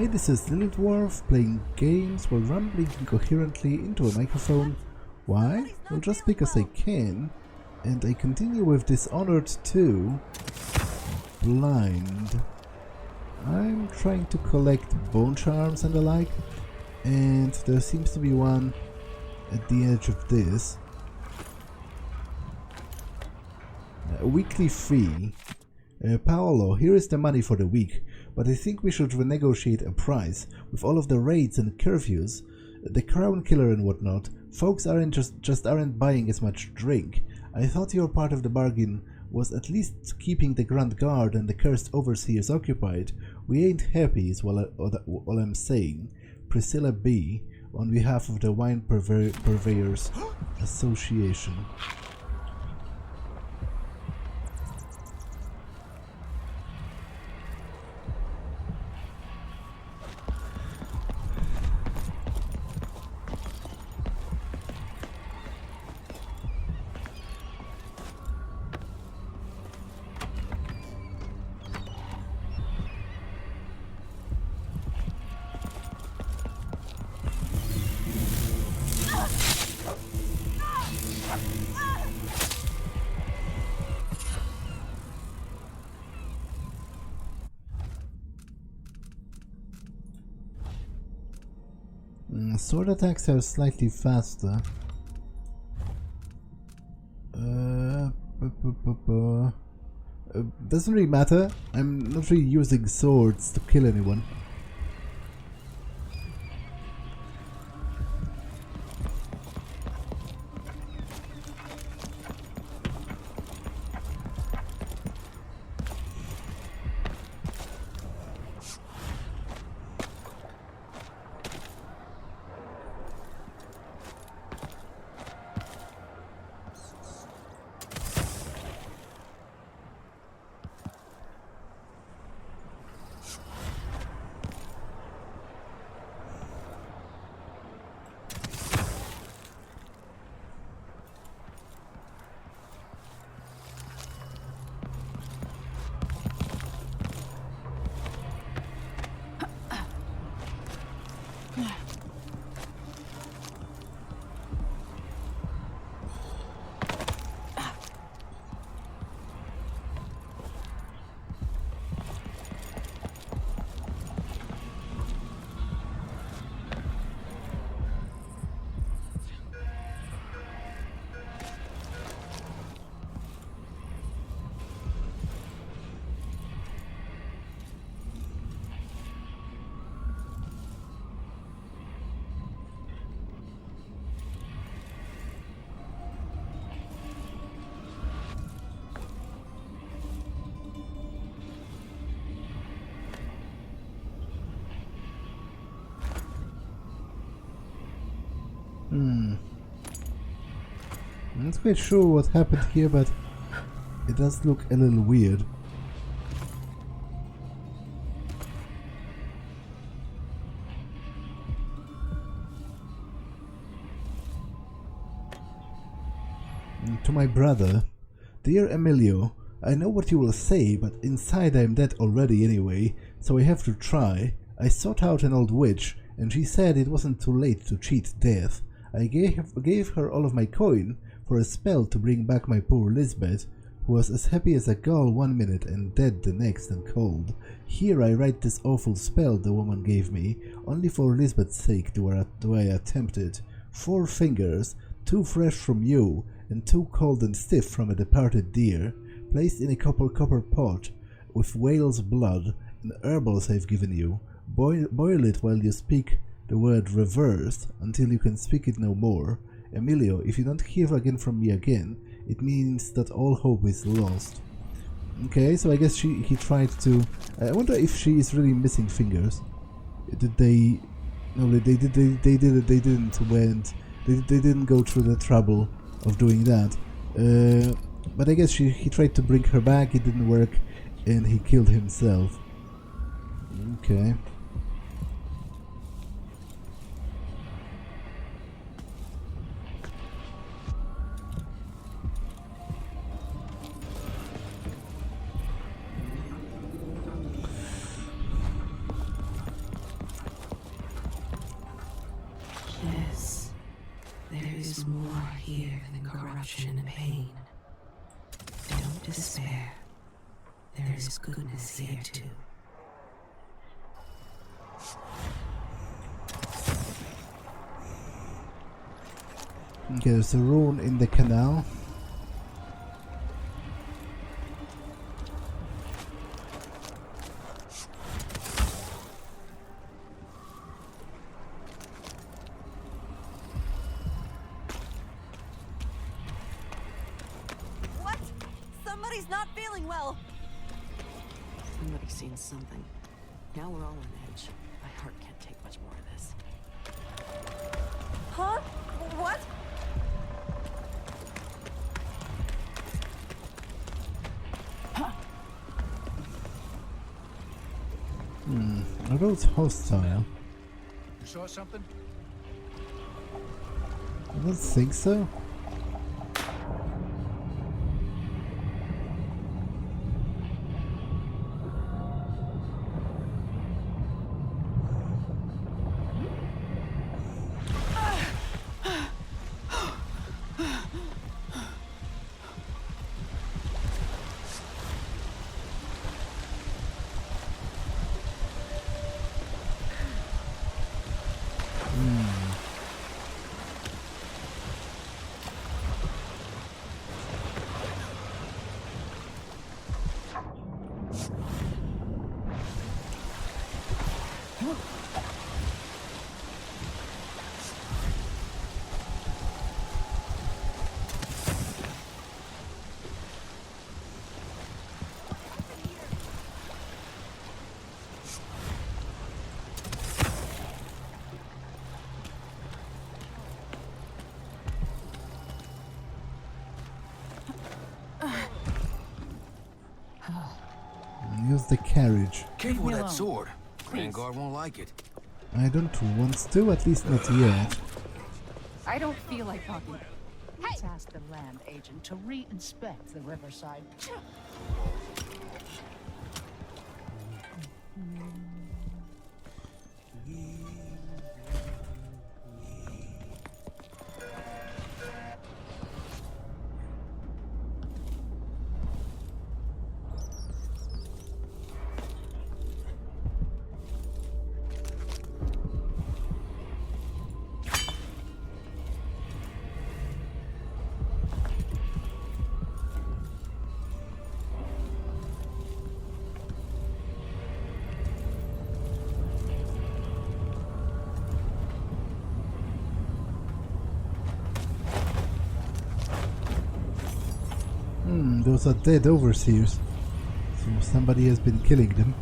Hi, this is Little Dwarf playing games while rambling incoherently into a microphone. Why? Well, just because I can. And I continue with Dishonored 2 Blind. I'm trying to collect bone charms and the like, and there seems to be one at the edge of this. A weekly fee. Paolo, here is the money for the week, but I think we should renegotiate a price. With all of the raids and curfews, the crown killer and whatnot, folks just aren't buying as much drink. I thought your part of the bargain was at least keeping the Grand Guard and the Cursed Overseers occupied. We ain't happy is all I'm saying. Priscilla B, on behalf of the Wine Purveyors Association. Sword attacks are slightly faster. Doesn't really matter. I'm not really using swords to kill anyone. I'm not quite sure what happened here, but it does look a little weird. To my brother, dear Emilio, I know what you will say, but inside I am dead already anyway, so I have to try. I sought out an old witch, and she said it wasn't too late to cheat death. I gave her all of my coin for a spell to bring back my poor Lisbeth, who was as happy as a gull 1 minute and dead the next and cold. Here I write this awful spell the woman gave me, only for Lisbeth's sake do I attempt it. 4 fingers, 2 fresh from you, and 2 cold and stiff from a departed deer, placed in a copper pot with whale's blood and herbals I've given you. Boil it while you speak the word reverse until you can speak it no more. Emilio, if you don't hear again from me again, it means that all hope is lost. Okay, so I guess he tried to... I wonder if she is really missing fingers. Did they... No, they didn't go through the trouble of doing that. But I guess he tried to bring her back, it didn't work, and he killed himself. Okay. is more here than corruption and pain. Don't despair. There is goodness here too. Okay, there's a rune in the canal. What? Somebody's not feeling well. Somebody's seen something. Now we're all on edge. My heart can't take much more of this. Huh? What? Are those hostile? You saw something? I don't think so. Use the carriage. Careful with that sword. Vanguard won't like it. I don't want to, at least not yet. I don't feel like talking. Let's ask the land agent to re-inspect the riverside. Those are dead overseers. So somebody has been killing them.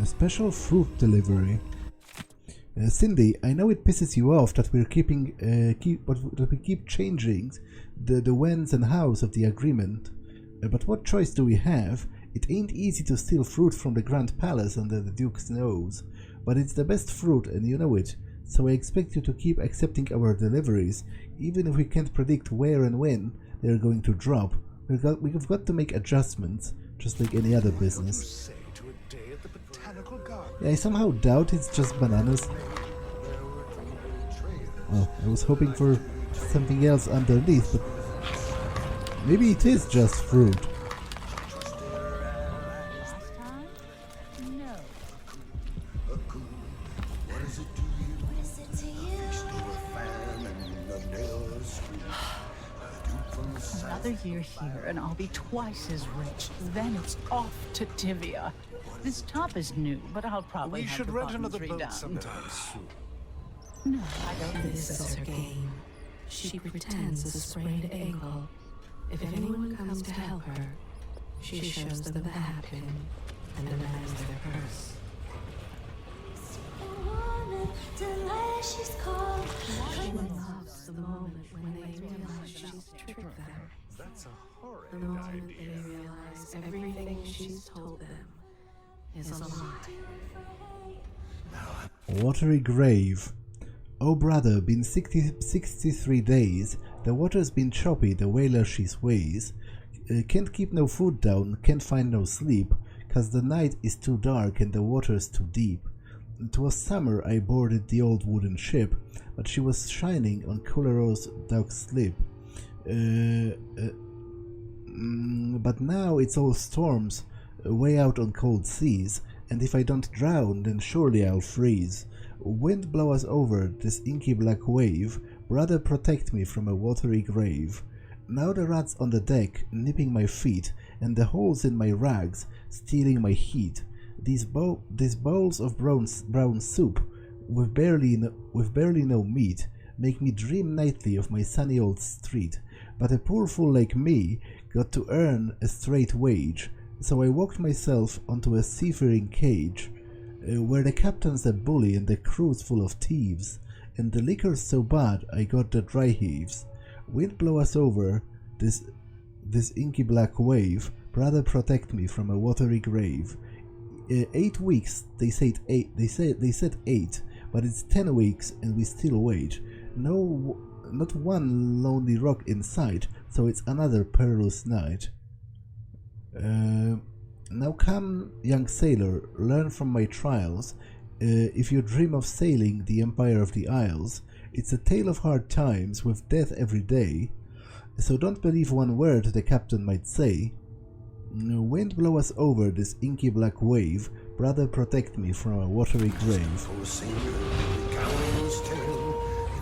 A special fruit delivery. Cindy, I know it pisses you off that we're that we keep changing the whens and hows of the agreement. But what choice do we have? It ain't easy to steal fruit from the Grand Palace under the Duke's nose, but it's the best fruit and you know it. So I expect you to keep accepting our deliveries, even if we can't predict where and when they're going to drop. We've got to make adjustments, just like any other business. Yeah, I somehow doubt it's just bananas. Oh, I was hoping for something else underneath, but maybe it is just fruit. Another year here and I'll be twice as rich. Then it's off to Tivia. This top is new, but I'll probably We have should the rent bottoms another boat redone. sometime soon. No, I don't think This so. is her game. She pretends a sprained ankle, If anyone comes to help her, she shows them the hat pin and demands their purse. She loves the moment when they realize she's tricked them. That's a horrid The moment idea. they realize everything she's told them is a lie. Watery grave. Oh brother, been 63 days. The water's been choppy, the whaler she sways. Can't keep no food down, can't find no sleep, 'cause the night is too dark and the water's too deep. 'Twas summer I boarded the old wooden ship, but she was shining on Coolero's dark slip. But now it's all storms, way out on cold seas, and if I don't drown, then surely I'll freeze. Wind blow us over this inky black wave, brother protect me from a watery grave. Now the rats on the deck, nipping my feet, and the holes in my rags, stealing my heat. These bowls of brown soup, with barely no meat, make me dream nightly of my sunny old street. But a poor fool like me got to earn a straight wage, so I walked myself onto a seafaring cage, where the captain's a bully and the crew's full of thieves, and the liquor's so bad I got the dry heaves. Wind blow us over this inky black wave, brother protect me from a watery grave. 8 weeks, they said 8, but it's 10 weeks and we still wait. No, not one lonely rock in sight, so it's another perilous night. Now come, young sailor, learn from my trials. If you dream of sailing the Empire of the Isles, it's a tale of hard times with death every day. So don't believe one word the captain might say. Wind blow us over this inky black wave, brother protect me from a watery grave. If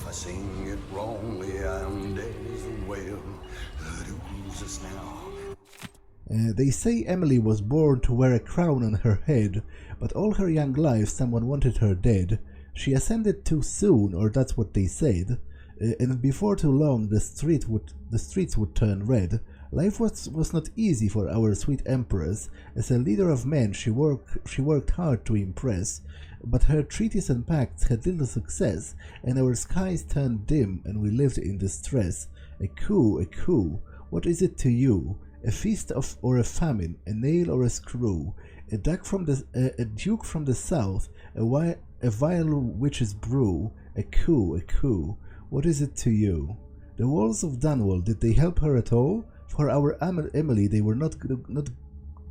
I sing it wrongly, I'm dead as a whale. Who's us now? They say Emily was born to wear a crown on her head, but all her young life someone wanted her dead. She ascended too soon, or that's what they said, and before too long the streets would turn red. Life was not easy for our sweet Empress. As a leader of men she worked hard to impress, but her treaties and pacts had little success, and our skies turned dim and we lived in distress. A coup, what is it to you? A feast or a famine, a nail or a screw, a duke from the south, a vile witch's brew, a coup, what is it to you? The walls of Dunwall, did they help her at all? For our Emily they were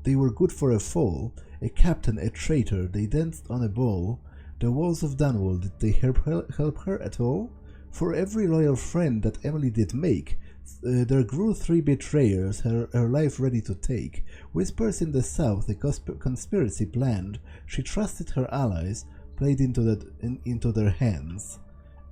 they were good for a fall, a captain, a traitor, they danced on a ball. The walls of Dunwall, did they help her at all? For every loyal friend that Emily did make, there grew 3 betrayers, her life ready to take. Whispers in the south, a conspiracy planned. She trusted her allies, played into their hands.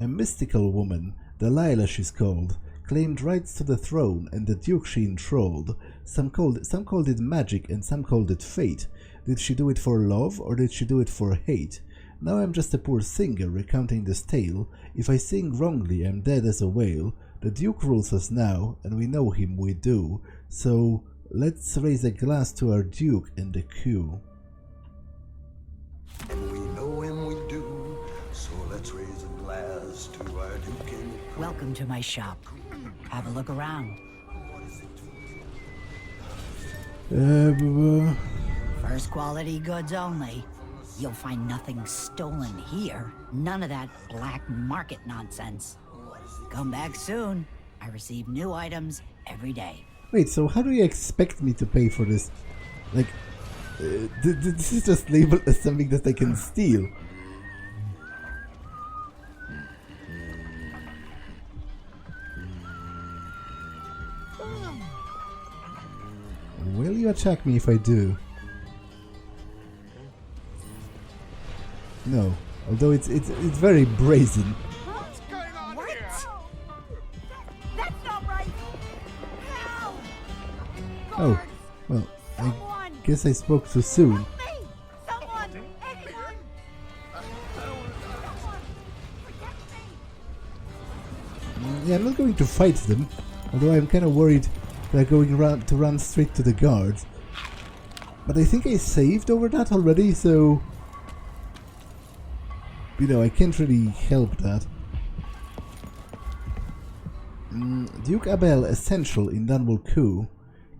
A mystical woman, Delilah she's called, claimed rights to the throne, and the Duke she enthralled. Some called it magic, and some called it fate. Did she do it for love, or did she do it for hate? Now I'm just a poor singer recounting this tale. If I sing wrongly, I'm dead as a whale. The Duke rules us now, and we know him, we do. So let's raise a glass to our Duke and the coup. And we know him, we do. So let's raise a glass to our Duke and the coup. Welcome to my shop. Have a look around. First quality goods only. You'll find nothing stolen here. None of that black market nonsense. Come back soon. I receive new items every day. Wait, so how do you expect me to pay for this? Like, this is just labeled as something that I can steal. Will you attack me if I do? No, although it's very brazen. What's going on What? here? That's not right! No! Oh, Guards! well, I Someone! guess I spoke too soon. Help me! Someone! Anyone! Someone! Protect me! Yeah, I'm not going to fight them, although I'm kind of worried they're going to run straight to the guards. But I think I saved over that already, so... You know, I can't really help that. Duke Abel essential in Dunwall coup.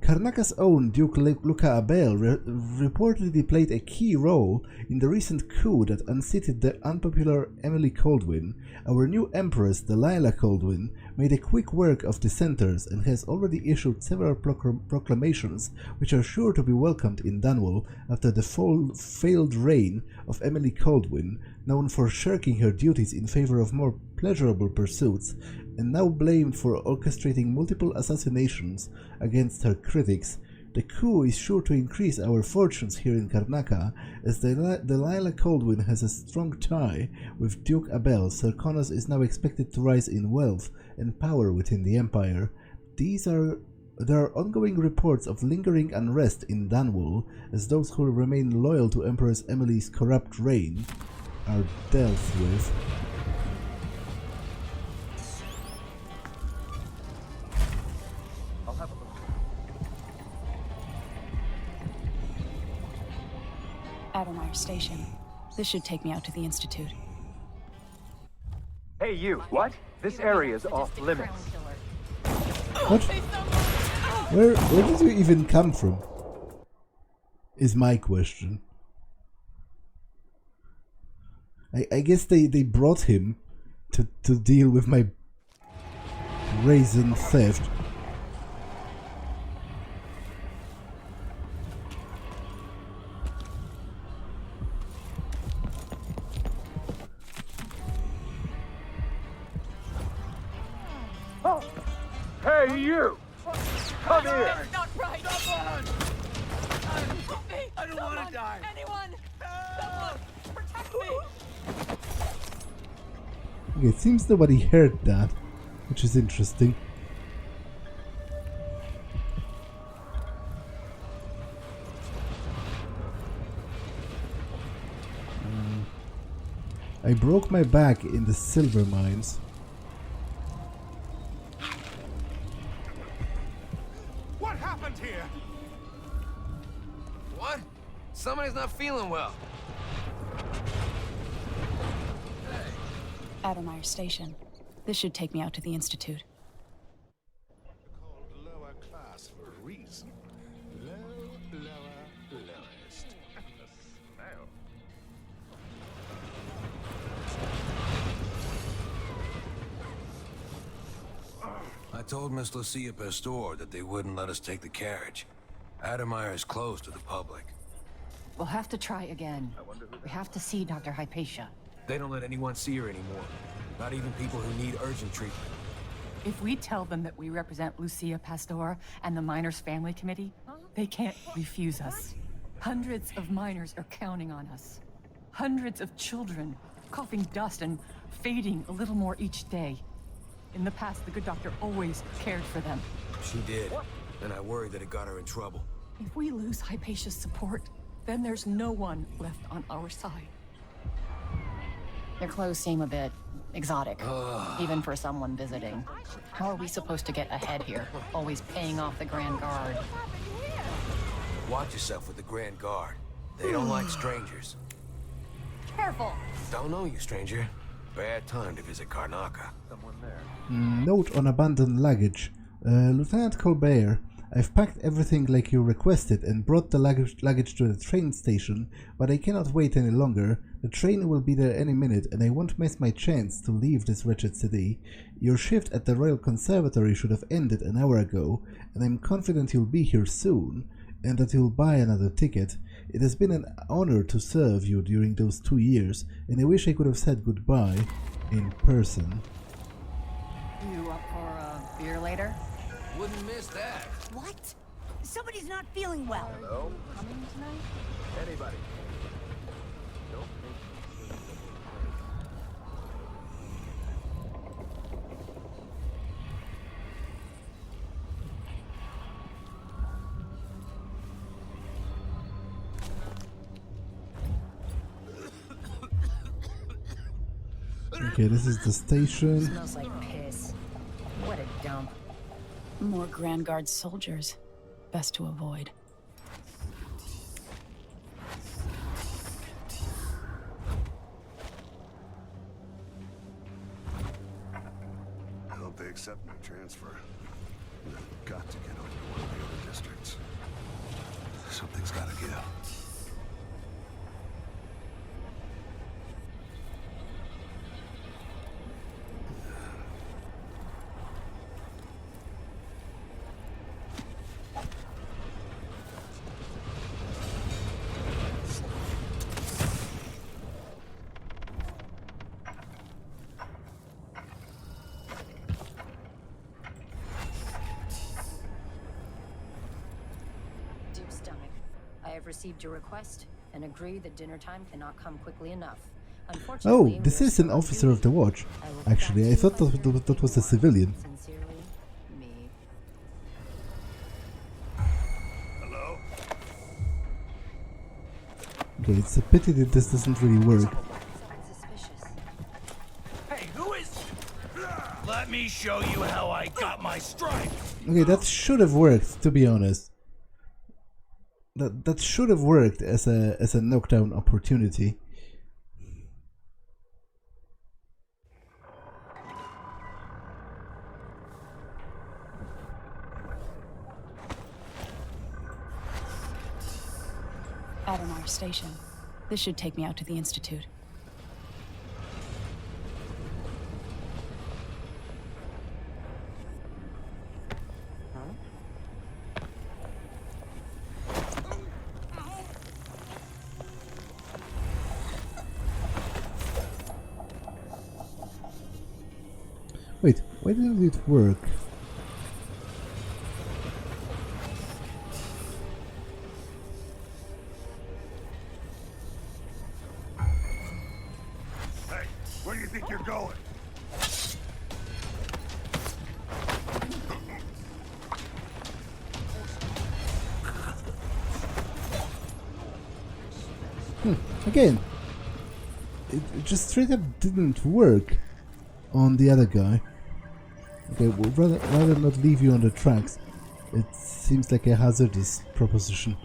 Karnaka's own Duke Luca Abel reportedly played a key role in the recent coup that unseated the unpopular Emily Kaldwin. Our new Empress, Delilah Kaldwin, made a quick work of dissenters and has already issued several proclamations which are sure to be welcomed in Dunwall after the failed reign of Emily Kaldwin, known for shirking her duties in favor of more pleasurable pursuits, and now blamed for orchestrating multiple assassinations against her critics. The coup is sure to increase our fortunes here in Karnaka, as Delilah Kaldwin has a strong tie with Duke Abel. Serkonos is now expected to rise in wealth and power within the Empire. There are ongoing reports of lingering unrest in Dunwall, as those who remain loyal to Empress Emily's corrupt reign are dealt with. Addermire Station. This should take me out to the Institute. Hey, you. What? This area is off limits. What? Where did you even come from? Is my question. I guess they brought him to deal with my brazen theft. Oh! Hey, you! Come here! It's not right! Someone! Help me! I don't want to die! Anyone! Someone! Protect me! Okay, it seems nobody heard that, which is interesting. I broke my back in the silver mines. What happened here? What? Somebody's not feeling well. Addermire Station. This should take me out to the Institute. Called lower class for a reason. Low, lower, lowest. Smell. I told Miss Lucia Pastor that they wouldn't let us take the carriage. Addermire is closed to the public. We'll have to try again. We have to see Dr. Hypatia. They don't let anyone see her anymore. Not even people who need urgent treatment. If we tell them that we represent Lucia Pastor and the Miners Family Committee, they can't refuse us. Hundreds of miners are counting on us. Hundreds of children, coughing dust and fading a little more each day. In the past, the good doctor always cared for them. She did, and I worry that it got her in trouble. If we lose Hypatia's support, then there's no one left on our side. Their clothes seem a bit exotic, even for someone visiting. How are we supposed to get ahead here? Always paying off the Grand Guard. Watch yourself with the Grand Guard. They don't like strangers. Careful! Don't know you, stranger. Bad time to visit Karnaka. Someone there. Note on abandoned luggage. Lieutenant Colbert, I've packed everything like you requested and brought the luggage to the train station, but I cannot wait any longer. The train will be there any minute, and I won't miss my chance to leave this wretched city. Your shift at the Royal Conservatory should have ended an hour ago, and I'm confident you'll be here soon, and that you'll buy another ticket. It has been an honor to serve you during those 2 years, and I wish I could have said goodbye in person. You up for a beer later? Wouldn't miss that. What? Somebody's not feeling well. Hello? Coming tonight? Anybody? Nope. Okay, this is the station. Smells like piss. What a dump. More Grand Guard soldiers. Best to avoid. I hope they accept my transfer. I've got to get over to one of the other districts. Something's gotta give. I have received your request and agree that dinner time cannot come quickly enough. Unfortunately, Oh, this is an officer of the watch. Actually, I thought that was a civilian. Sincerely, me. Hello? Okay, it's a pity that this doesn't really work. Hey, who is... Let me show you how I got my stripe. Okay, that should have worked, to be honest. That should have worked as a knockdown opportunity. Addermire Station. This should take me out to the Institute. Wait, why didn't it work? Hey, where do you think you're going? Again, it just straight up didn't work on the other guy. Okay, well, rather not leave you on the tracks. It seems like a hazardous proposition.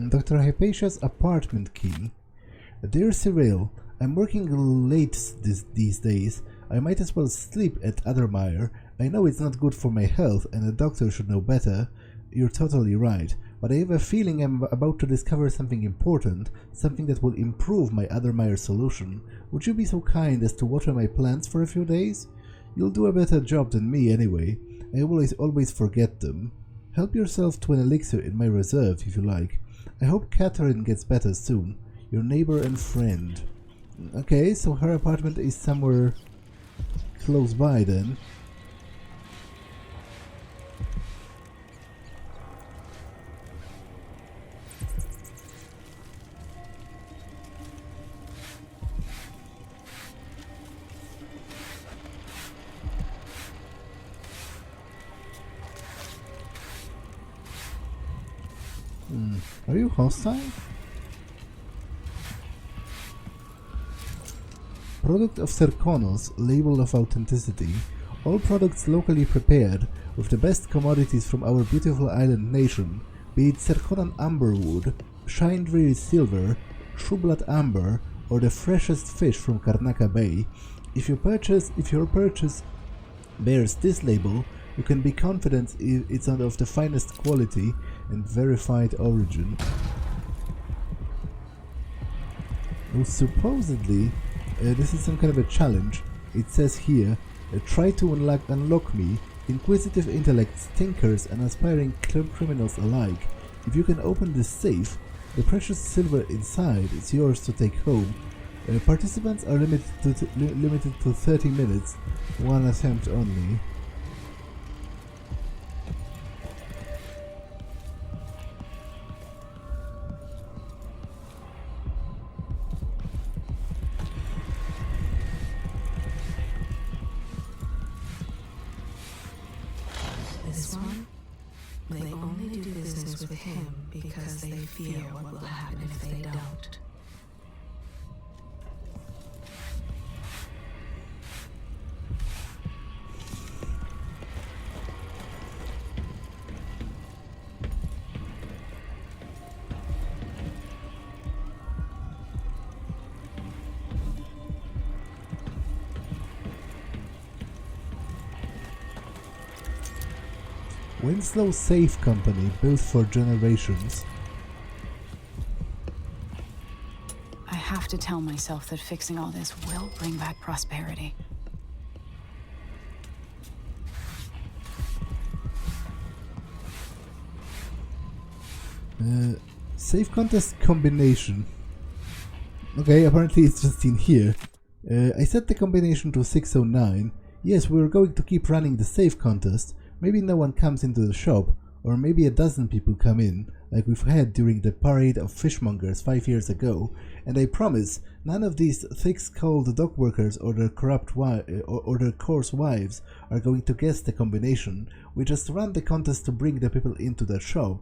Dr. Hypatia's apartment key. Dear Cyril, I'm working late these days. I might as well sleep at Addermire. I know it's not good for my health and a doctor should know better. You're totally right. But I have a feeling I'm about to discover something important, something that will improve my Addermire solution. Would you be so kind as to water my plants for a few days? You'll do a better job than me anyway. I always forget them. Help yourself to an elixir in my reserve if you like. I hope Catherine gets better soon. Your neighbor and friend. Okay, so her apartment is somewhere close by then. Are you hostile? Product of Cerconos, label of authenticity. All products locally prepared with the best commodities from our beautiful island nation, be it Cerconan amberwood, Shindry silver, Shublat amber, or the freshest fish from Karnaka Bay. If your purchase bears this label, you can be confident it's of the finest quality and verified origin. Well, supposedly, this is some kind of a challenge. It says here, try to unlock me, inquisitive intellects, thinkers and aspiring criminals alike. If you can open this safe, the precious silver inside is yours to take home. Participants are limited to 30 minutes, one attempt only. This one? They only do business with him because they fear what will happen if they don't. Winslow Safe Company, built for generations. I have to tell myself that fixing all this will bring back prosperity. Safe contest combination. Okay, apparently it's just in here. I set the combination to 609. Yes, we're going to keep running the safe contest. Maybe no one comes into the shop, or maybe a dozen people come in, like we've had during the parade of fishmongers 5 years ago, and I promise none of these thick-skulled dock workers or their or their coarse wives are going to guess the combination. We just run the contest to bring the people into the shop,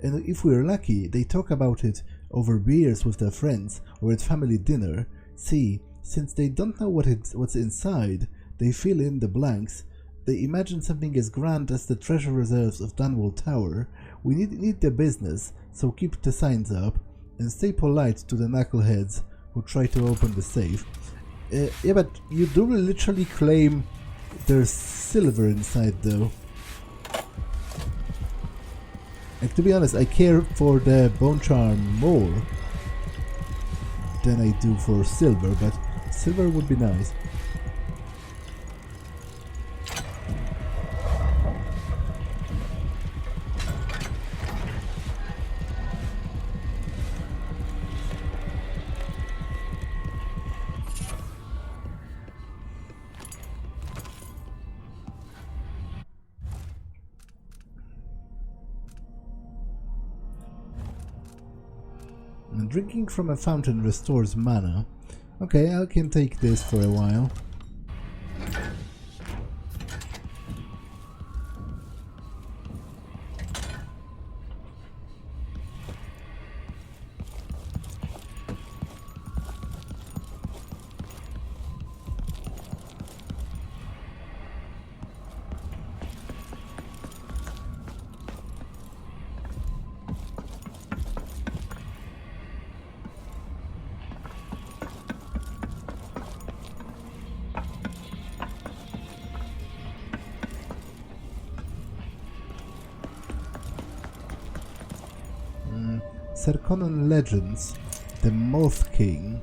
and if we're lucky, they talk about it over beers with their friends or at family dinner. See, since they don't know what's inside, they fill in the blanks. They imagine something as grand as the treasure reserves of Dunwall Tower. We need the business, so keep the signs up and stay polite to the knuckleheads who try to open the safe. Yeah, but you do literally claim there's silver inside though. And to be honest, I care for the bone charm more than I do for silver, but silver would be nice. Drinking from a fountain restores mana. Okay, I can take this for a while. Serkonan Legends, the Moth King.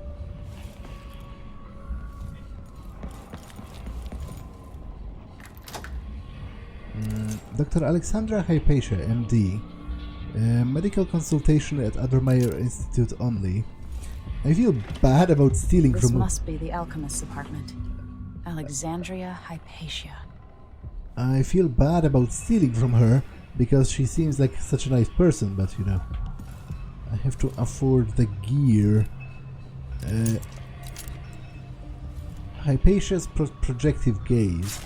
Dr. Alexandra Hypatia, MD. Medical consultation at Addermire Institute only. I feel bad about stealing This from... must be the alchemist's apartment. Alexandria Hypatia. I feel bad about stealing from her because she seems like such a nice person, but you know, I have to afford the gear. Hypatia's projective gaze.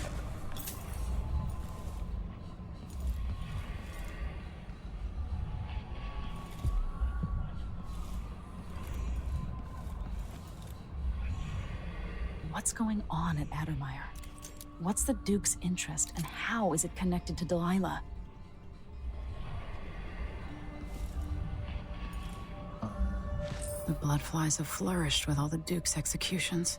What's going on at Addermire? What's the Duke's interest, and how is it connected to Delilah? The bloodflies have flourished with all the Duke's executions.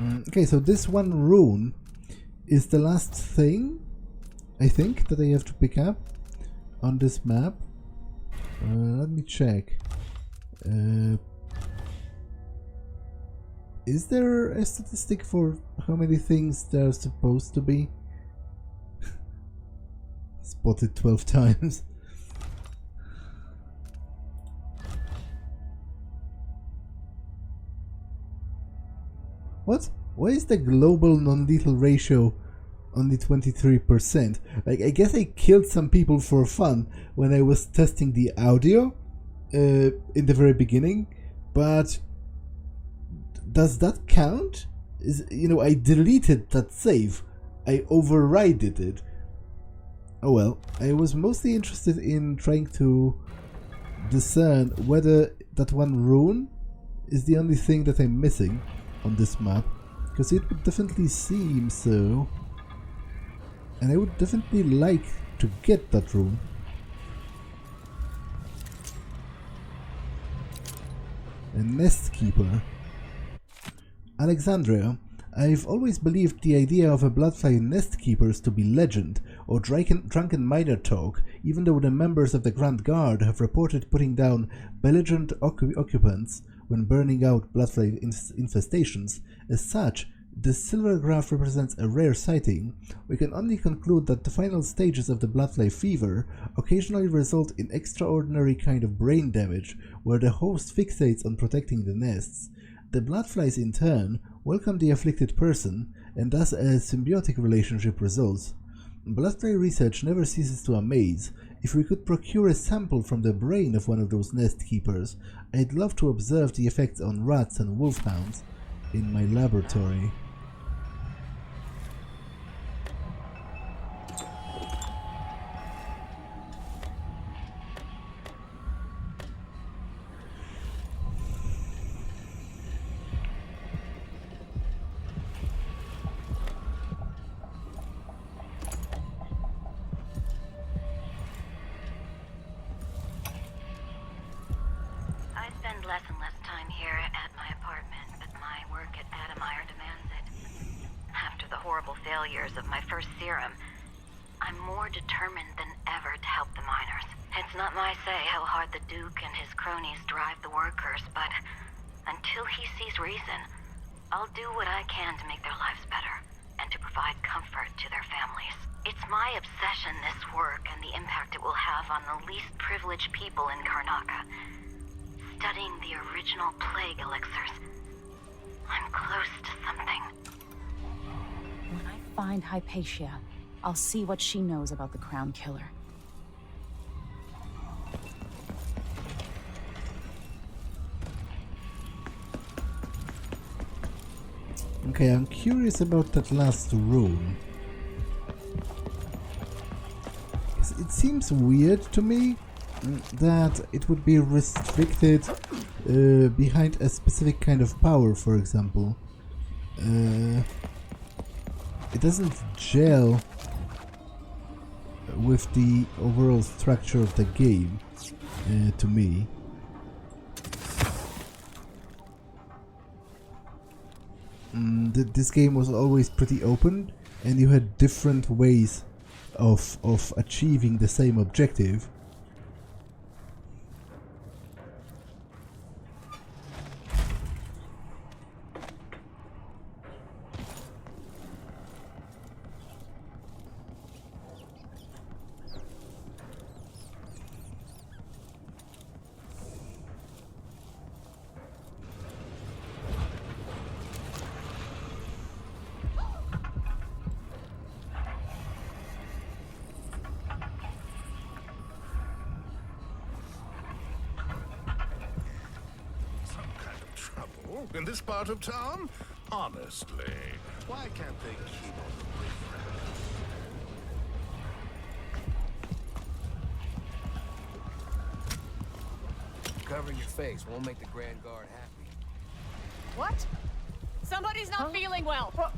Okay, so this one rune is the last thing, I think, that I have to pick up on this map. Let me check. Is there a statistic for how many things there are supposed to be? Spotted 12 times. What? Why is the global non-lethal ratio only 23%? Like, I guess I killed some people for fun when I was testing the audio in the very beginning, but does that count? You know, I deleted that save. I overrided it. Oh well, I was mostly interested in trying to discern whether that one rune is the only thing that I'm missing on this map, because it would definitely seem so, and I would definitely like to get that rune. A nest keeper. Alexandria. I've always believed the idea of a bloodfly nest keepers to be legend or drunken miner talk, even though the members of the Grand Guard have reported putting down belligerent occupants when burning out bloodfly infestations. As such, the silver graph represents a rare sighting. We can only conclude that the final stages of the bloodfly fever occasionally result in extraordinary kind of brain damage, where the host fixates on protecting the nests. The bloodflies in turn welcome the afflicted person, and thus a symbiotic relationship results. Bloodfly research never ceases to amaze. If we could procure a sample from the brain of one of those nest keepers, I'd love to observe the effects on rats and wolfhounds in my laboratory. Less and less time here at my apartment, but my work at Addermire demands it. After the horrible failures of my first serum, I'm more determined than ever to help the miners. It's not my say how hard the Duke and his cronies drive the workers, but until he sees reason, I'll do what I can to make their lives better and to provide comfort to their families. It's my obsession, this work, and the impact it will have on the least privileged people in Karnaca. Studying the original plague elixirs, I'm close to something. When I find Hypatia, I'll see what she knows about the Crown Killer. Okay, I'm curious about that last rune. It seems weird to me that it would be restricted behind a specific kind of power, for example. It doesn't gel with the overall structure of the game, to me. This game was always pretty open, and you had different ways of achieving the same objective. In this part of town? Honestly, why can't they keep on the riffraff? Covering your face won't make the Grand Guard happy. What? Somebody's not feeling well. What?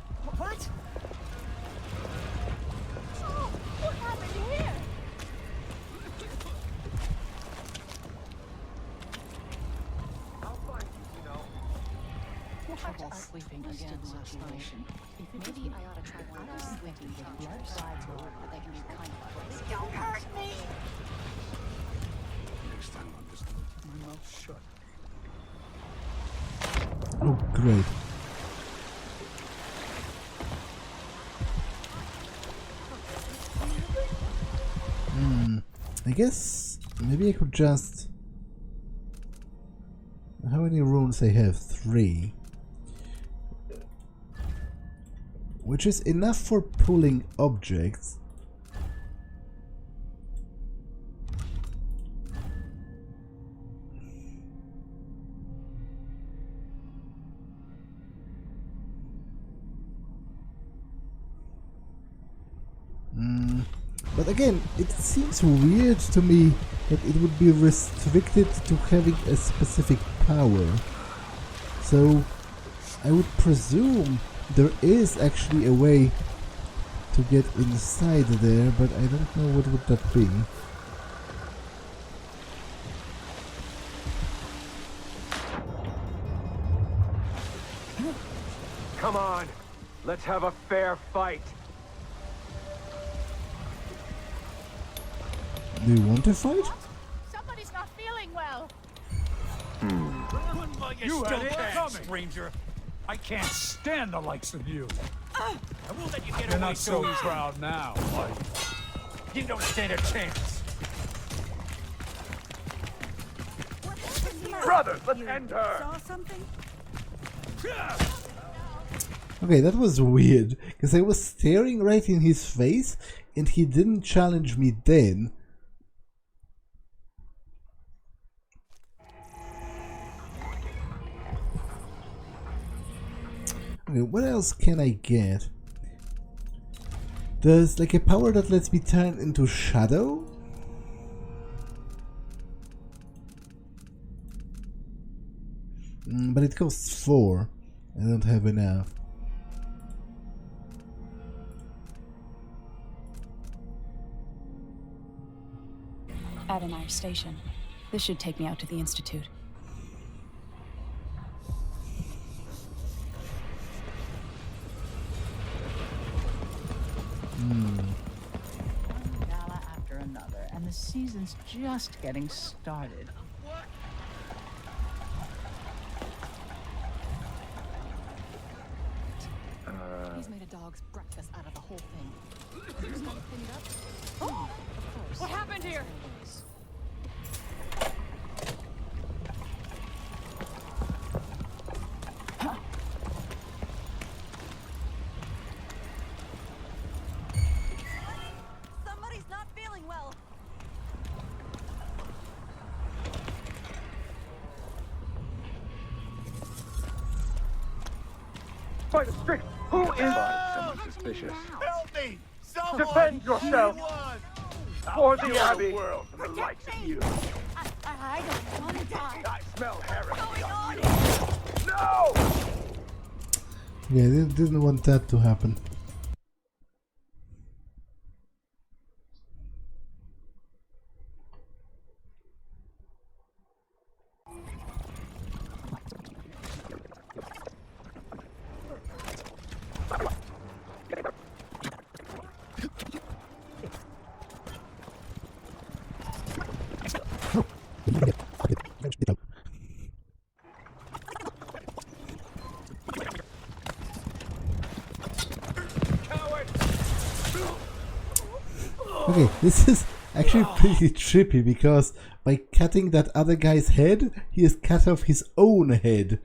Oh, what happened here? trouble sleeping again last night. Maybe I ought to try one of those squinty blood slides, but they can be kind of crazy. Don't hurt me! Next time I'm just gonna keep my mouth shut. Oh, great. I guess maybe I could just... How many runes I have? 3. Which is enough for pulling objects. But again, it seems weird to me that it would be restricted to having a specific power. So I would presume there is actually a way to get inside there, but I don't know what would that be. Come on, let's have a fair fight. Do you want to fight? Somebody's not feeling well. You still can, stranger. I can't stand the likes of you. I won't let you get away so proud now. You don't stand a chance. Brothers, let's end her. Saw something? Okay, that was weird, because I was staring right in his face and he didn't challenge me then. Okay, what else can I get? There's like a power that lets me turn into shadow? But it costs 4. I don't have enough. Addermire Station. This should take me out to the Institute. One gala after another, and the season's just getting started. He's made a dog's breakfast out of the whole thing. Who's gonna clean it up? Oh, of course. What happened here? Somebody's not feeling well. By the strict, who is someone suspicious? Help me! Someone! Defend yourself! Anyone! For the Abbey world and the likes of you. I don't want to die. I smell heresy. What's going on? No! Yeah, I didn't want that to happen. Okay, this is actually pretty trippy because by cutting that other guy's head, he has cut off his own head.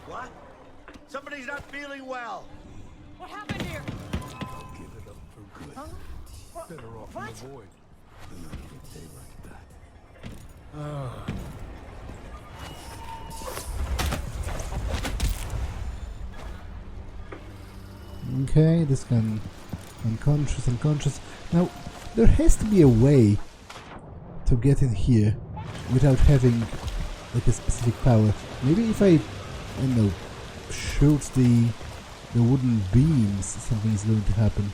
What? Somebody's not feeling well. What happened here? Give it up for good. Huh? Better off What? in the void than another day like that. Okay, this can unconscious. Now, there has to be a way to get in here without having like a specific power. Maybe if I don't know, shoot the wooden beams, something is going to happen.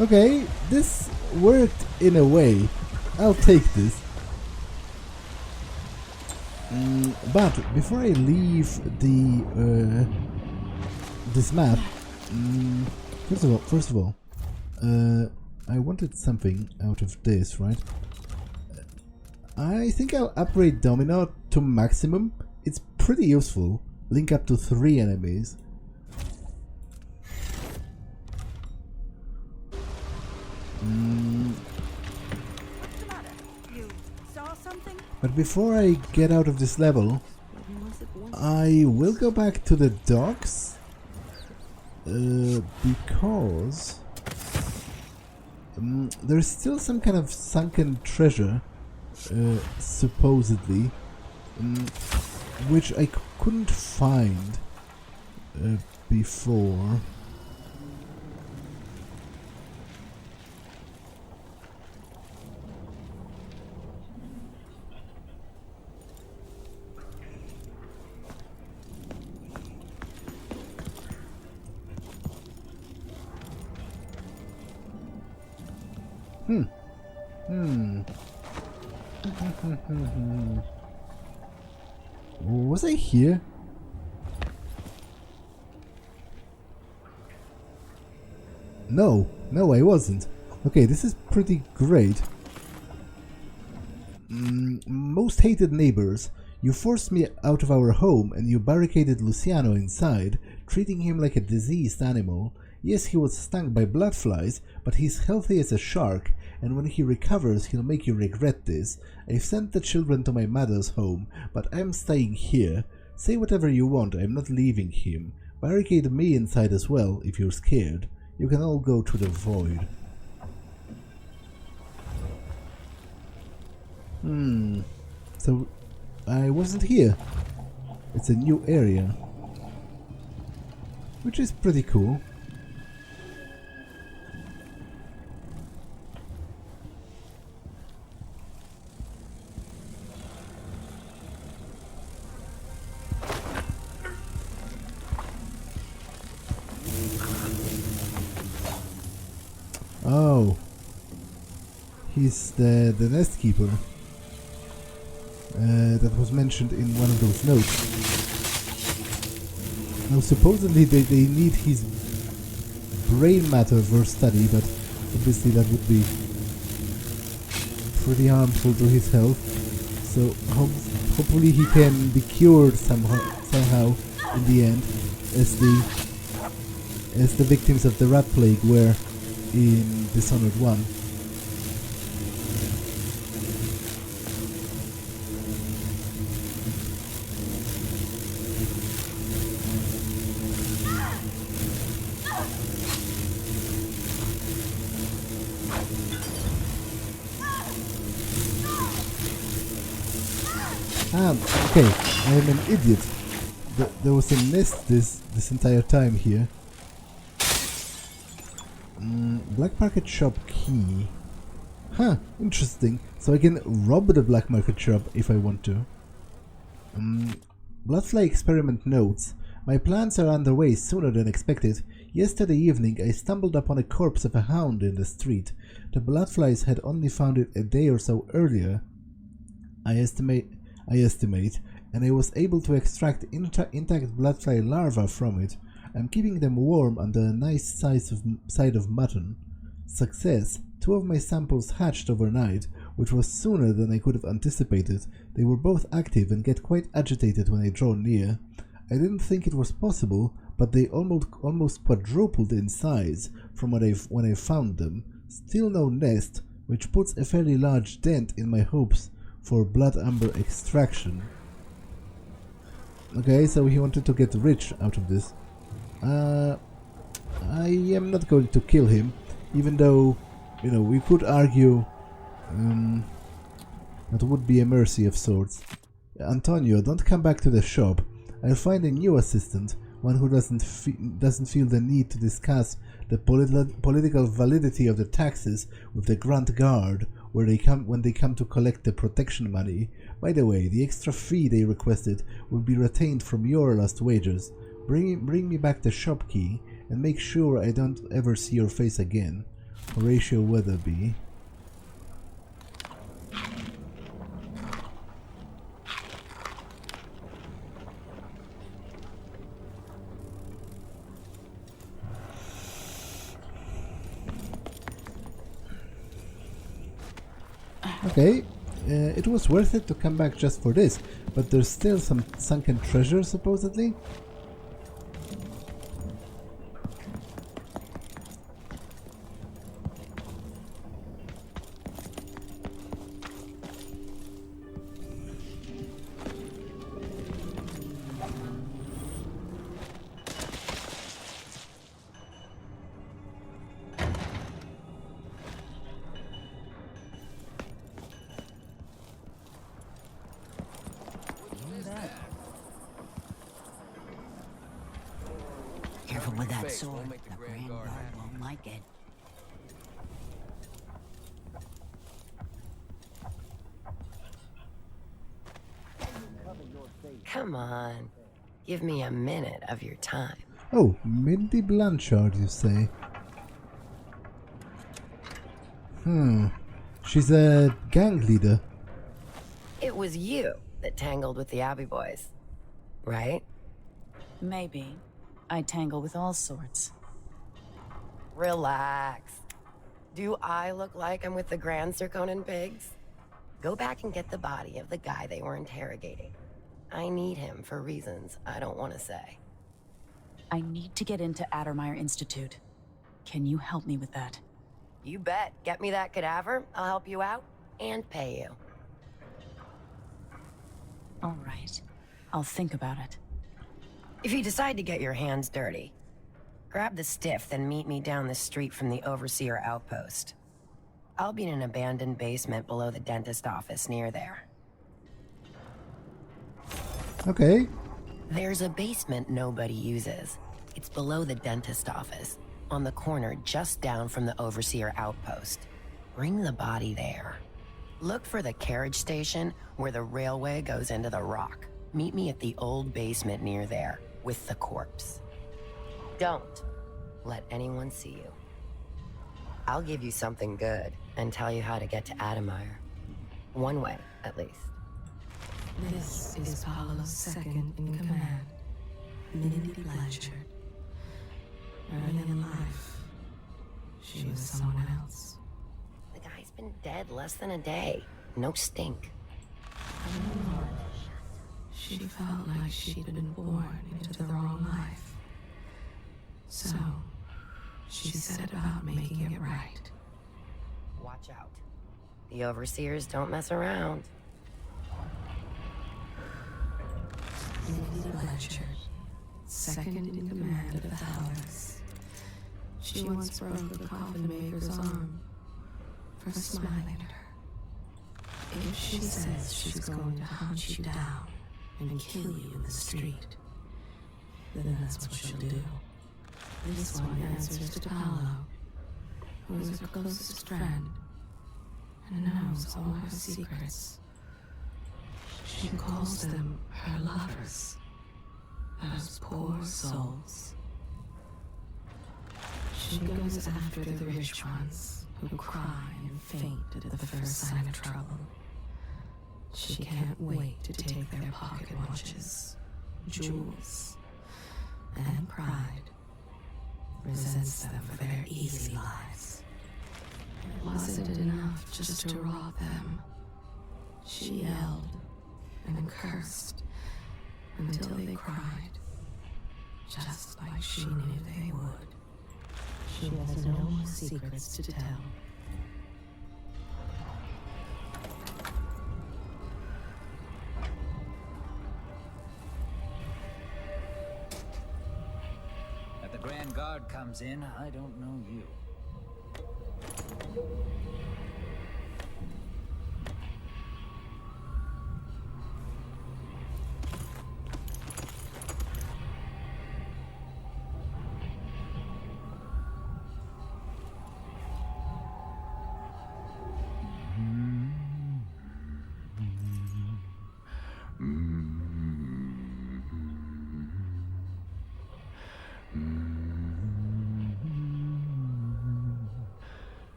Okay, this worked in a way. I'll take this. But before I leave the this map, first of all, I wanted something out of this, right? I think I'll upgrade Domino to maximum. It's pretty useful. Link up to 3 enemies. But before I get out of this level, I will go back to the docks because there's still some kind of sunken treasure, supposedly, which I couldn't find before. Was I here? No, I wasn't. Okay, this is pretty great. Most hated neighbors, you forced me out of our home and you barricaded Luciano inside, treating him like a diseased animal. Yes, he was stung by blood flies, but he's healthy as a shark, and when he recovers, he'll make you regret this. I've sent the children to my mother's home, but I'm staying here. Say whatever you want, I'm not leaving him. Barricade me inside as well, if you're scared. You can all go to the void. So, I wasn't here. It's a new area. Which is pretty cool. Oh, he's the nest keeper that was mentioned in one of those notes. Now supposedly they need his brain matter for study, but obviously that would be pretty harmful to his health. So hopefully he can be cured somehow in the end, as the victims of the rat plague were in Dishonored 1. Okay, I am an idiot. There was a nest this entire time here. Black market shop key. Huh, interesting. So I can rob the black market shop if I want to. Bloodfly experiment notes. My plans are underway sooner than expected. Yesterday evening I stumbled upon a corpse of a hound in the street. The bloodflies had only found it a day or so earlier, I estimate, and I was able to extract intact bloodfly larvae from it. I'm keeping them warm under a nice side of mutton. Success. 2 of my samples hatched overnight, which was sooner than I could have anticipated. They were both active and get quite agitated when I draw near. I didn't think it was possible, but they almost quadrupled in size from when I found them. Still no nest, which puts a fairly large dent in my hopes for blood amber extraction. Okay, so he wanted to get rich out of this. I am not going to kill him, even though, you know, we could argue that would be a mercy of sorts. Antonio, don't come back to the shop. I'll find a new assistant, one who doesn't feel the need to discuss the political validity of the taxes with the Grand Guard when they come to collect the protection money. By the way, the extra fee they requested will be retained from your last wages. Bring me back the shop key, and make sure I don't ever see your face again. Horatio Weatherby. Okay, it was worth it to come back just for this, but there's still some sunken treasure, supposedly? Careful with that sword. The Grand Guard won't like it. Come on. Give me a minute of your time. Oh, Mindy Blanchard, you say? She's a gang leader. It was you that tangled with the Abbey boys, right? Maybe. I tangle with all sorts. Relax. Do I look like I'm with the Grand Zirconin pigs? Go back and get the body of the guy they were interrogating. I need him for reasons I don't want to say. I need to get into Addermire Institute. Can you help me with that? You bet. Get me that cadaver, I'll help you out and pay you. All right. I'll think about it. If you decide to get your hands dirty, grab the stiff, then meet me down the street from the Overseer outpost. I'll be in an abandoned basement below the dentist office near there. Okay. There's a basement nobody uses. It's below the dentist office, on the corner just down from the Overseer outpost. Bring the body there. Look for the carriage station where the railway goes into the rock. Meet me at the old basement near there, with the corpse. Don't let anyone see you. I'll give you something good and tell you how to get to Addermire. One way, at least. This is Paolo's second in command, Mindy Blanchard. Early in life, she was someone else. The guy's been dead less than a day. No stink. She felt like she'd been born into the wrong life. So, she set about making it right. Watch out. The Overseers don't mess around. Mindy Blanchard, second in command of the Howlers. She once broke the coffin maker's arm for smiling at her. If she says she's going to hunt you down and kill you in the street, then that's what she'll do. This one answers to Paolo, who is her closest friend and knows all her secrets. She calls them her lovers, those poor souls. She goes after the rich ones who cry and faint at the first sign of trouble. She can't wait to take their pocket watches, jewels, and pride. Resents them for their easy lives. It wasn't enough just to rob them. She yelled and cursed until they cried, just like she knew they would. She has no more secrets to tell. If the Grand Guard comes in, I don't know you.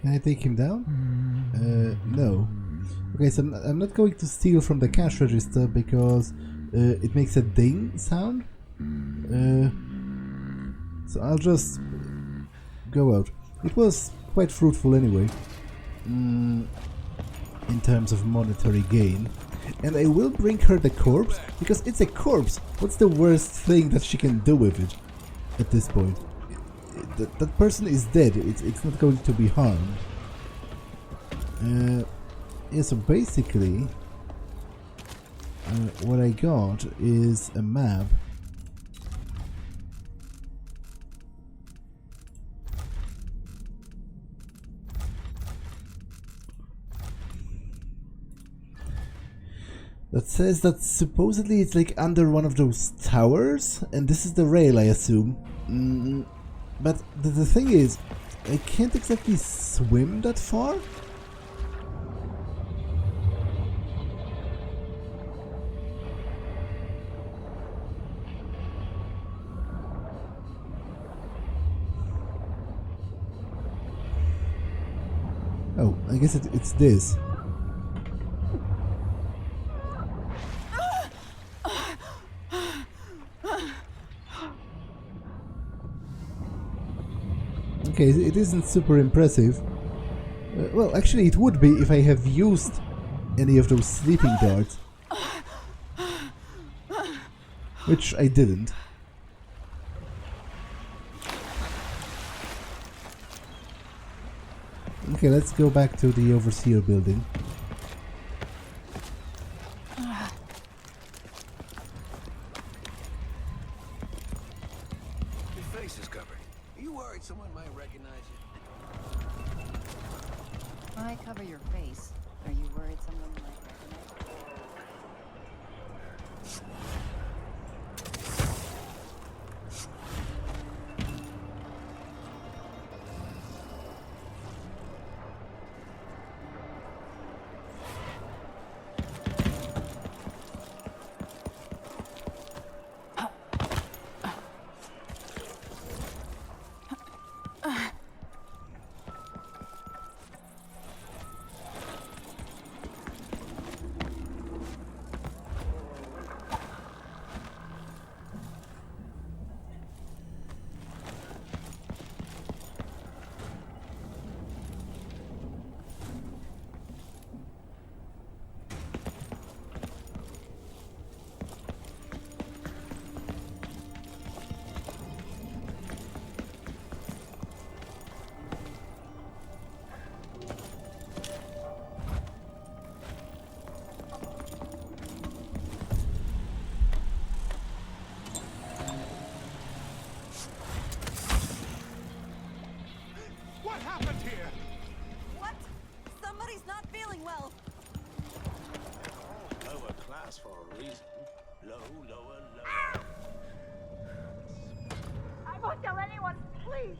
Can I take him down? No. Okay, so I'm not going to steal from the cash register because it makes a ding sound. So I'll just go out. It was quite fruitful anyway, in terms of monetary gain. And I will bring her the corpse, because it's a corpse. What's the worst thing that she can do with it at this point? That person is dead. It's not going to be harmed. Yeah, so basically what I got is a map. That says that supposedly it's like under one of those towers, and this is the rail, I assume. But the thing is, I can't exactly swim that far. Oh, I guess it's this. Okay, it isn't super impressive. Well, actually it would be if I have used any of those sleeping darts. Which I didn't. Okay, let's go back to the Overseer building. Your face is covered. Are you worried someone might recognize you? I cover your face. Are you worried someone might recognize you? For a reason. Lower. I won't tell anyone, please.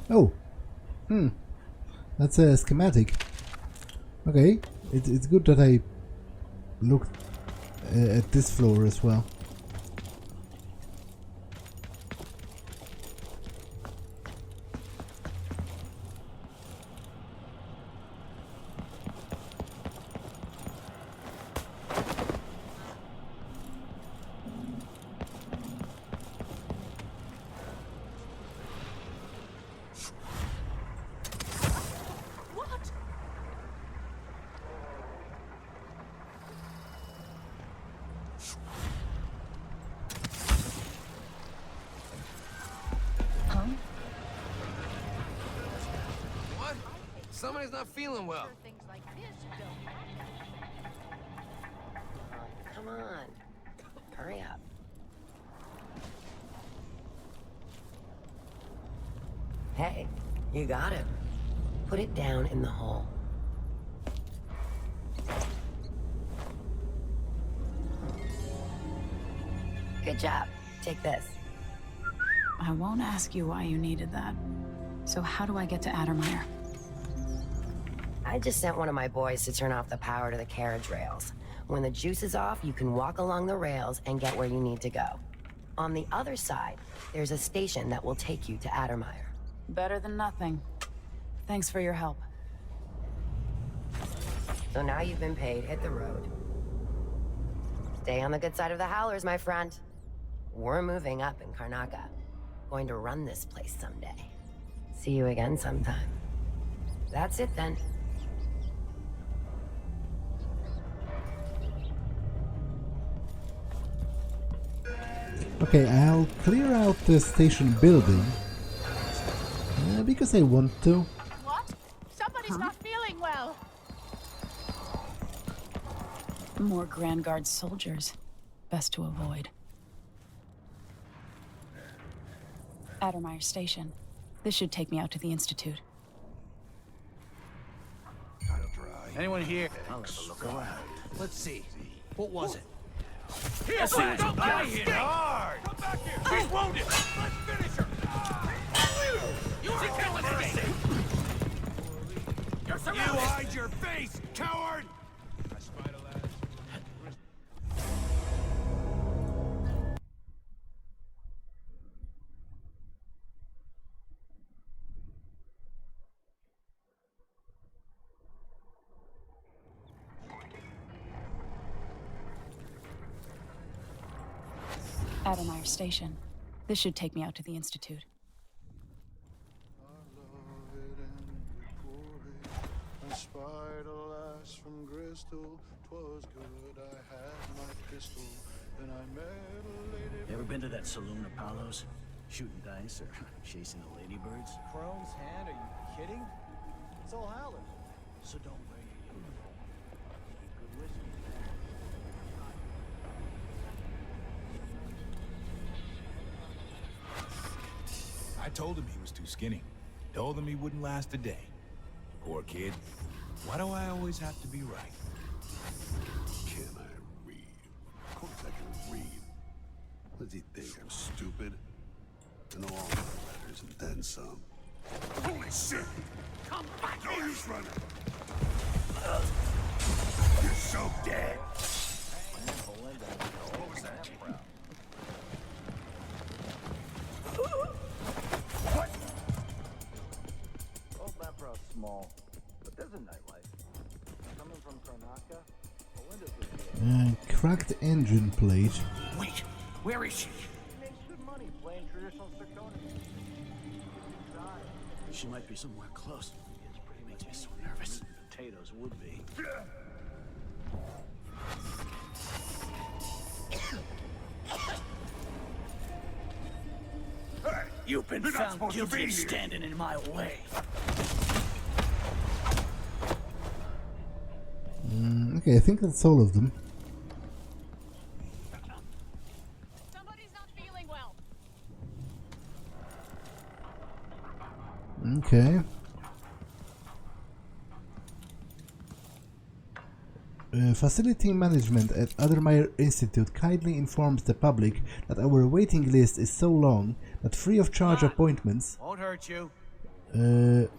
Oh. That's a schematic. Okay, it's good that I looked at this floor as well. Somebody's not feeling well. Come on. Hurry up. Hey, you got it. Put it down in the hole. Good job. Take this. I won't ask you why you needed that. So how do I get to Addermire? I just sent one of my boys to turn off the power to the carriage rails. When the juice is off, you can walk along the rails and get where you need to go. On the other side, there's a station that will take you to Addermire. Better than nothing. Thanks for your help. So now you've been paid, hit the road. Stay on the good side of the Howlers, my friend. We're moving up in Karnaca. Going to run this place someday. See you again sometime. That's it then. Okay, I'll clear out the station building. Because I want to. What? Somebody's not feeling well. More Grand Guard soldiers. Best to avoid. Addermire Station. This should take me out to the Institute. Anyone here? I'll have a look around. Let's see. What was it? Here, Here, come back here! hard! Come back here! He's wounded! Let's finish her! You are killing anything! You're surrounded! You hide your face, coward! Addermire Station. This should take me out to the Institute. You ever been to that saloon, Apollo's? Shooting dice or chasing the ladybirds? Crone's hand? Are you kidding? It's all Howlers. So don't wear your uniform. Good whiskey. I told him he was too skinny. Told him he wouldn't last a day. Poor kid. Why do I always have to be right? Can I read? Of course I can read. What does he think? I'm stupid? I know all the letters and then some. Holy shit! Come back No here! use running! You're so dead! What was that? Old Emperor's small, but there's a nightlife. Coming from Karnaca, Belinda's gonna be Cracked engine plate. Wait, where is she? He makes good money playing traditional Sarconian. She might be somewhere close. It makes me so nervous. Potatoes would be. Hey, You've been you're not found supposed to guilty be of here. standing in my way. Okay, I think that's all of them. Somebody's not feeling well. Okay. Facility management at Addermire Institute kindly informs the public that our waiting list is so long that free of charge appointments Won't hurt you.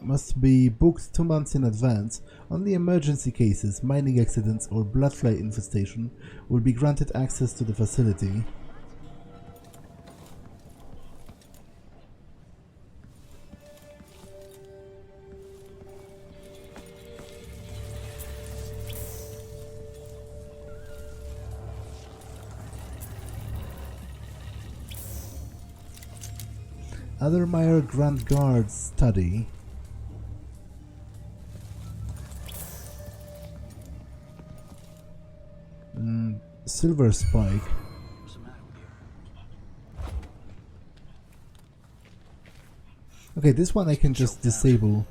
must be booked 2 months in advance. Only emergency cases, mining accidents or bloodfly infestation will be granted access to the facility. Addermire Grand Guard study. Silver Spike. Okay, this one I can just disable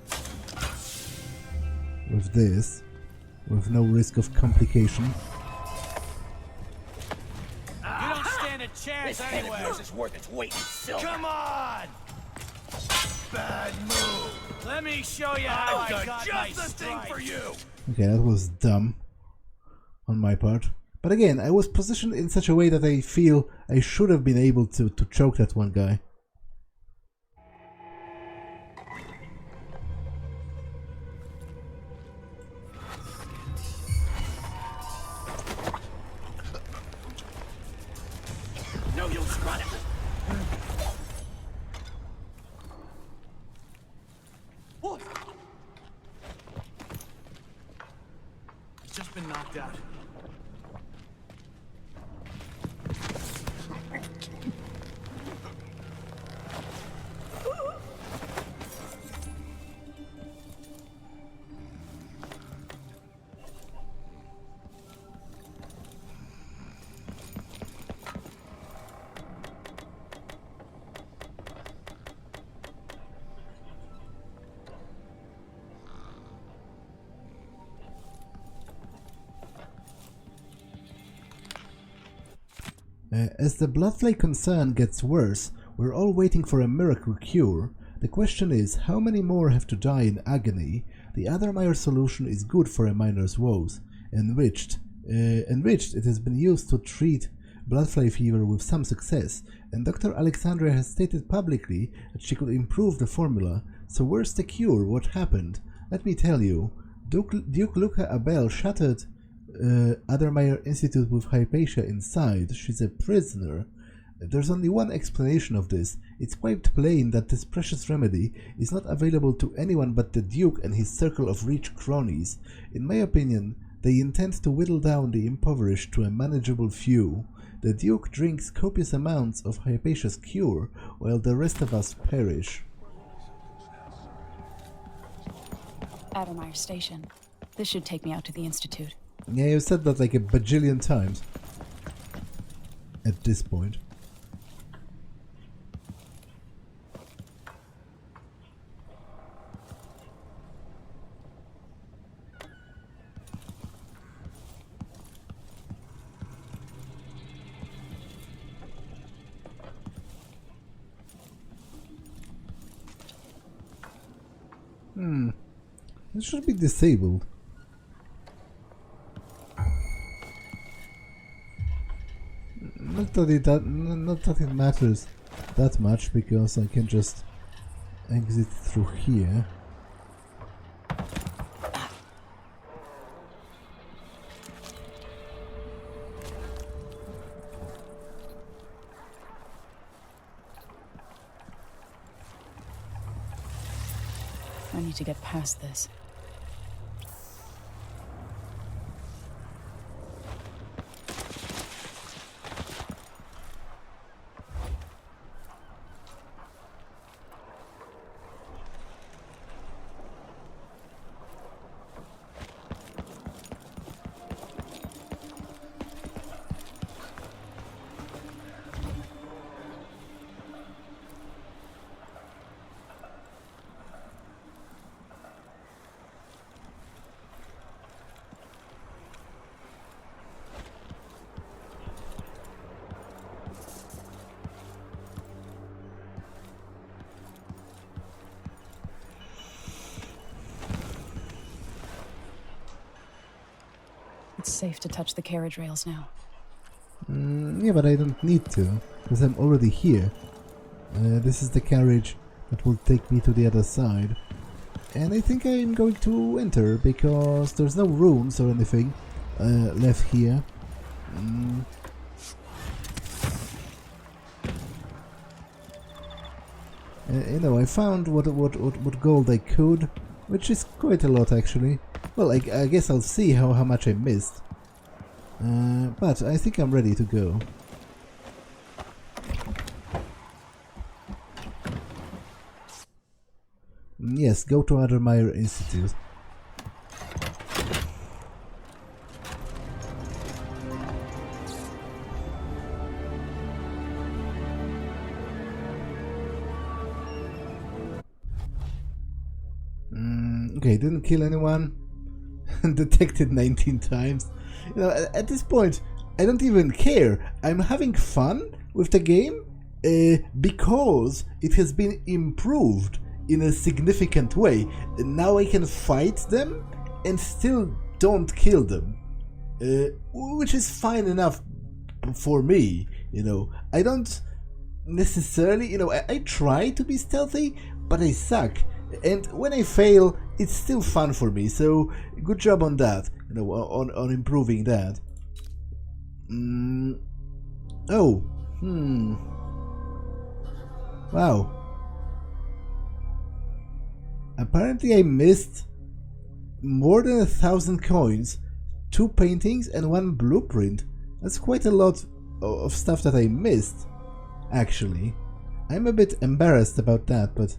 with this, with no risk of complication. You don't stand a chance This head of anyway. yours is worth its weight in silver. Come on! Bad move. Let me show you how I've I got got just my the thing stripes. for you. Okay, that was dumb on my part. But again, I was positioned in such a way that I feel I should have been able to choke that one guy. He's just been knocked out. As the bloodflay concern gets worse, we're all waiting for a miracle cure. The question is, how many more have to die in agony? The Addermire solution is good for a miner's woes. Enriched, it has been used to treat bloodflay fever with some success, and Dr. Alexandria has stated publicly that she could improve the formula. So where's the cure? What happened? Let me tell you. Duke Luca Abel shattered Addermire Institute with Hypatia inside. She's a prisoner. There's only one explanation of this. It's quite plain that this precious remedy is not available to anyone but the Duke and his circle of rich cronies. In my opinion, they intend to whittle down the impoverished to a manageable few. The Duke drinks copious amounts of Hypatia's cure, while the rest of us perish. Addermire Station. This should take me out to the Institute. Yeah, you said that like a bajillion times at this point. This should be disabled. Not that it matters that much, because I can just exit through here. I need to get past this. It's safe to touch the carriage rails now. Yeah, but I don't need to, because I'm already here. This is the carriage that will take me to the other side. And I think I'm going to enter, because there's no runes or anything left here. You know, I found what gold I could, which is quite a lot actually. Well, I guess I'll see how much I missed. But I think I'm ready to go. Yes, go to Addermire Institute. Okay, didn't kill anyone. Detected 19 times. You know, at this point, I don't even care. I'm having fun with the game because it has been improved in a significant way. Now I can fight them and still don't kill them, which is fine enough for me. You know, I don't necessarily, you know, I try to be stealthy, but I suck. And when I fail, it's still fun for me, so good job on that, you know, on improving that. Wow. Apparently I missed more than 1,000 coins 2 paintings and 1 blueprint. That's quite a lot of stuff that I missed, actually. I'm a bit embarrassed about that, but...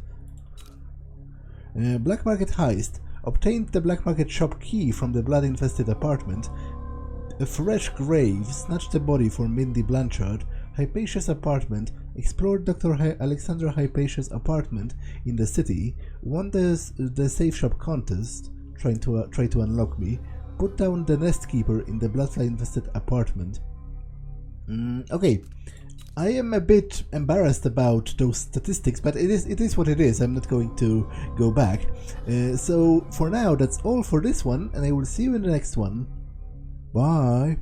Black market heist. Obtained the black market shop key from the blood-infested apartment. A fresh grave. Snatched the body for Mindy Blanchard. Hypatia's apartment. Explored Dr. Alexandra Hypatia's apartment in the city. Won the safe shop contest. Try to unlock me. Put down the nest keeper in the bloodfly-infested apartment. Okay. I am a bit embarrassed about those statistics, but it is what it is. I'm not going to go back. So for now, that's all for this one, and I will see you in the next one. Bye!